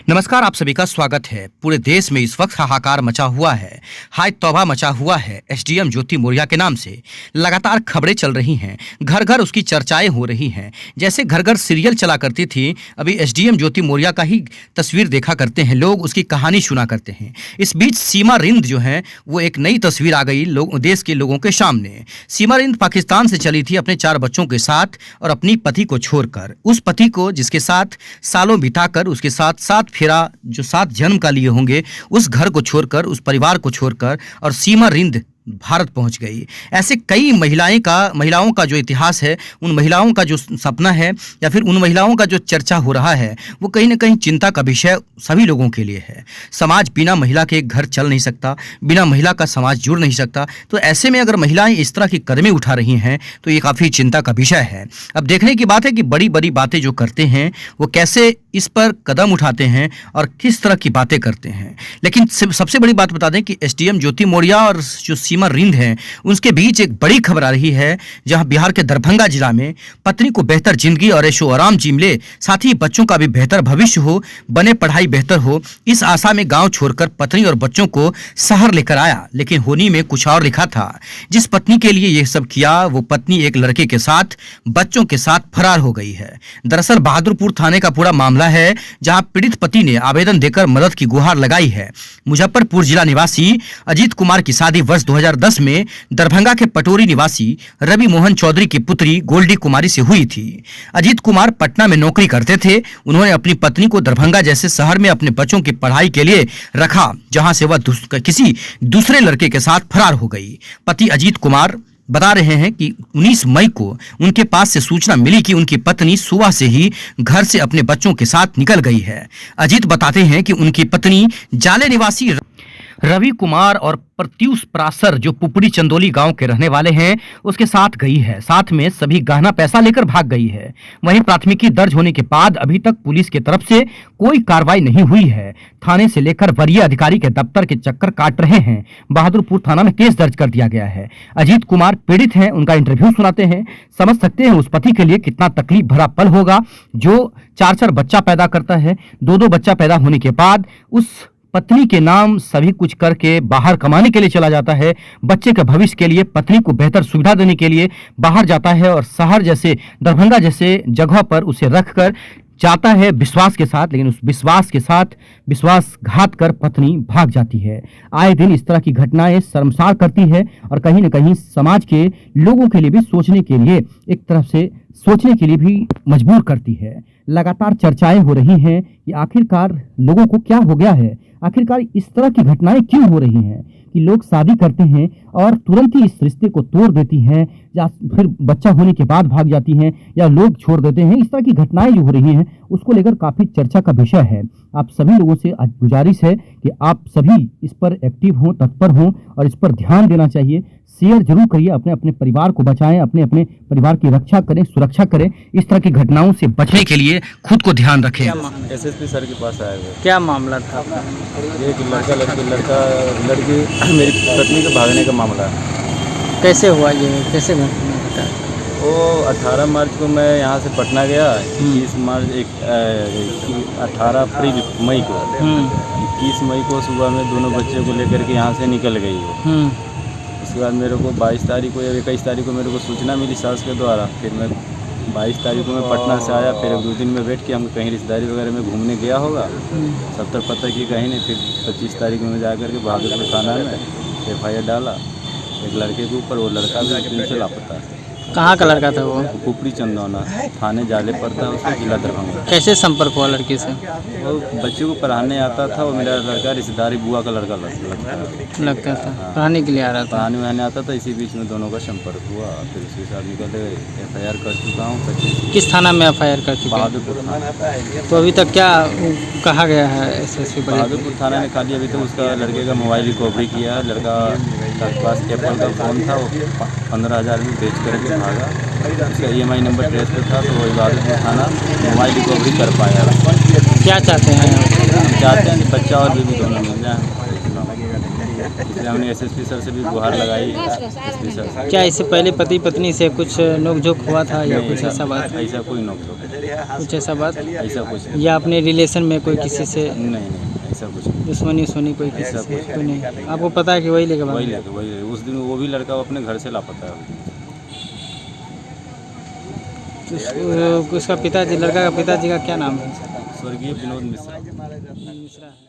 नमस्कार, आप सभी का स्वागत है। पूरे देश में इस वक्त हाहाकार मचा हुआ है, हाय तौबा मचा हुआ है। एसडीएम ज्योति मौर्या के नाम से लगातार खबरें चल रही हैं, घर घर उसकी चर्चाएं हो रही हैं। जैसे घर घर सीरियल चला करती थी, अभी एसडीएम ज्योति मौर्या का ही तस्वीर देखा करते हैं लोग, उसकी कहानी सुना करते हैं। इस बीच सीमा रिंद जो है वो एक नई तस्वीर आ गई देश के लोगों के सामने। सीमा रिंद पाकिस्तान से चली थी अपने 4 बच्चों के साथ और अपनी पति को छोड़कर। उस पति को जिसके साथ सालों बिताकर, उसके साथ 7 फेरा जो 7 जन्म का लिए होंगे, उस घर को छोड़कर, उस परिवार को छोड़कर और सीमा रिंद भारत पहुंच गई। ऐसे कई महिलाओं का जो इतिहास है, उन महिलाओं का जो सपना है या फिर उन महिलाओं का जो चर्चा हो रहा है, वो कहीं ना कहीं चिंता का विषय सभी लोगों के लिए है। समाज बिना महिला के घर चल नहीं सकता, बिना महिला का समाज जुड़ नहीं सकता। तो ऐसे में अगर महिलाएं इस तरह की कदमें उठा रही हैं तो ये काफ़ी चिंता का विषय है। अब देखने की बात है कि बड़ी बड़ी बातें जो करते हैं वो कैसे इस पर कदम उठाते हैं और किस तरह की बातें करते हैं। लेकिन सबसे बड़ी बात बता दें कि एसडीएम ज्योति मौर्या और जो सीमा रिंद हैं, उनके बीच एक बड़ी खबर आ रही है, जहां बिहार के दरभंगा जिला में पत्नी को बेहतर जिंदगी और ऐशो आराम जी मिले, साथ ही बच्चों का भी बेहतर भविष्य हो, बने पढ़ाई बेहतर हो, इस आशा में गांव छोड़कर पत्नी और बच्चों को शहर लेकर आया। लेकिन होनी में कुछ और लिखा था। जिस पत्नी के लिए यह सब किया, वो पत्नी एक लड़के के साथ, बच्चों के साथ फरार हो गई है। दरअसल बहादुरपुर थाने का पूरा मामला है, जहां पीड़ित पति ने आवेदन देकर मदद की गुहार लगाई है। मुजफ्फरपुर जिला निवासी अजीत कुमार की शादी वर्ष 2010 में दरभंगा के पटोरी निवासी रवि मोहन चौधरी की पुत्री गोल्डी कुमारी से हुई थी। अजीत कुमार पटना में नौकरी करते थे। उन्होंने अपनी पत्नी को दरभंगा जैसे शहर में अपने बच्चों की पढ़ाई के लिए रखा, जहां से वह किसी दूसरे लड़के के साथ फरार हो गई। पति अजीत कुमार बता रहे हैं कि 19 मई को उनके पास से सूचना मिली कि उनकी पत्नी सुबह से ही घर से अपने बच्चों के साथ निकल गई है। अजीत बताते हैं कि उनकी पत्नी जाले निवासी रवि कुमार और प्रत्यूष प्रासर, जो पुपड़ी चंदोली गांव के रहने वाले हैं, उसके साथ गई है। साथ में सभी गहना पैसा लेकर भाग गई है। वहीं प्राथमिकी दर्ज होने के बाद अभी तक पुलिस की तरफ से कोई कार्रवाई नहीं हुई है। थाने से लेकर वरीय अधिकारी के दफ्तर के चक्कर काट रहे हैं। बहादुरपुर थाना में केस दर्ज कर दिया गया है। अजीत कुमार पीड़ित हैं, उनका इंटरव्यू सुनाते हैं। समझ सकते हैं उस पति के लिए कितना तकलीफ भरा पल होगा, जो 4 बच्चा पैदा करता है। 2 बच्चा पैदा होने के बाद उस पत्नी के नाम सभी कुछ करके बाहर कमाने के लिए चला जाता है। बच्चे के भविष्य के लिए, पत्नी को बेहतर सुविधा देने के लिए बाहर जाता है और शहर जैसे, दरभंगा जैसे जगह पर उसे रखकर जाता है विश्वास के साथ। लेकिन उस विश्वास के साथ विश्वासघात कर पत्नी भाग जाती है। आए दिन इस तरह की घटनाएं शर्मसार करती है और कहीं न कहीं समाज के लोगों के लिए भी सोचने के लिए, एक तरफ से सोचने के लिए भी मजबूर करती है। लगातार चर्चाएं हो रही हैं कि आखिरकार लोगों को क्या हो गया है, आखिरकार इस तरह की घटनाएं क्यों हो रही हैं कि लोग शादी करते हैं और तुरंत ही इस रिश्ते को तोड़ देती हैं, या फिर बच्चा होने के बाद भाग जाती हैं, या लोग छोड़ देते हैं। इस तरह की घटनाएं जो हो रही हैं उसको लेकर काफ़ी चर्चा का विषय है। आप सभी लोगों से गुजारिश है कि आप सभी इस पर एक्टिव हों, तत्पर हों और इस पर ध्यान देना चाहिए। शेयर जरूर करिए, अपने अपने परिवार को बचाएं, अपने अपने परिवार की रक्षा करें, सुरक्षा करें। इस तरह की घटनाओं से बचने के लिए खुद को ध्यान रखें। एसएसपी सर के पास आए हुए। क्या मामला था आपका? ये कि लड़की मेरी पत्नी के भागने का मामला है। कैसे हुआ ये, कैसे घटा? वो 18 मार्च को मैं यहाँ से पटना गया। 18 अप्रैल मई को 21 मई को सुबह में दोनों बच्चे को लेकर के यहाँ से निकल गई वो। उसके बाद मेरे को 22 तारीख को या 21 तारीख को मेरे को सूचना मिली सास के द्वारा। फिर मैं 22 तारीख को मैं पटना से आया। फिर 2 दिन में वेट किया, हम कहीं रिश्तेदारी वगैरह में घूमने गया होगा, तब तक पता कि कहीं नहीं। फिर 25 तारीख में जा कर के बहादुरपुर थाना में FIR डाला एक लड़के के ऊपर। वो लड़का भी 2 दिन से लापता है। कहाँ का लड़का था वो? पुपड़ी चंदौना थाने जाले पड़ता है, उसका जिला दरभंगा। कैसे संपर्क हुआ लड़की से? वो बच्चे को पढ़ाने आता था। वो मेरा लड़का रिश्तेदारी बुआ का लड़का लगता था। पढ़ाने के लिए आ रहा था? पढ़ाने वहाने आता था। इसी बीच में दोनों का संपर्क हुआ। फिर उसके साथ निकल गए। FIR कर चुका हूँ 25। किस थाना में FIR कर चुके? बहादुरपुर थाना। तो अभी तक क्या कहा गया है SSP? बहादुरपुर थाना ने खाली अभी तो उसका लड़के का मोबाइल रिकवरी किया। लड़का के पास एप्पल का फ़ोन था, वो 15,000 में बेच करके भागा। उसका EMI नंबर ट्रेस पे था, तो वो बहादुरपुर थाना मोबाइल रिकवरी कर पाया। क्या चाहते हैं? हम चाहते हैं कि बच्चा और बीवी दोनों मिल जाए। इसलिए हमने SSP सर से भी गुहार लगाई। SSP सर क्या इससे पहले पति पत्नी से कुछ नोकझोंक हुआ था या कुछ ऐसा बात? ऐसा कोई नोकझोंक कुछ ऐसा बात ऐसा कुछ नहीं। या अपने रिलेशन में कोई किसी से नहीं ऐसा कुछ नहीं। दुश्मनी उश्मनी कोई किसी ऐसा से कुछ कोई नहीं? आपको पता है कि वही लेके भाग वही गया? लेके वही उस दिन वो भी लड़का अपने घर से लापता है। तो उसका पिताजी, लड़का का पिताजी का क्या नाम है? स्वर्गीय विनोद मिश्रा। मिश्रा है।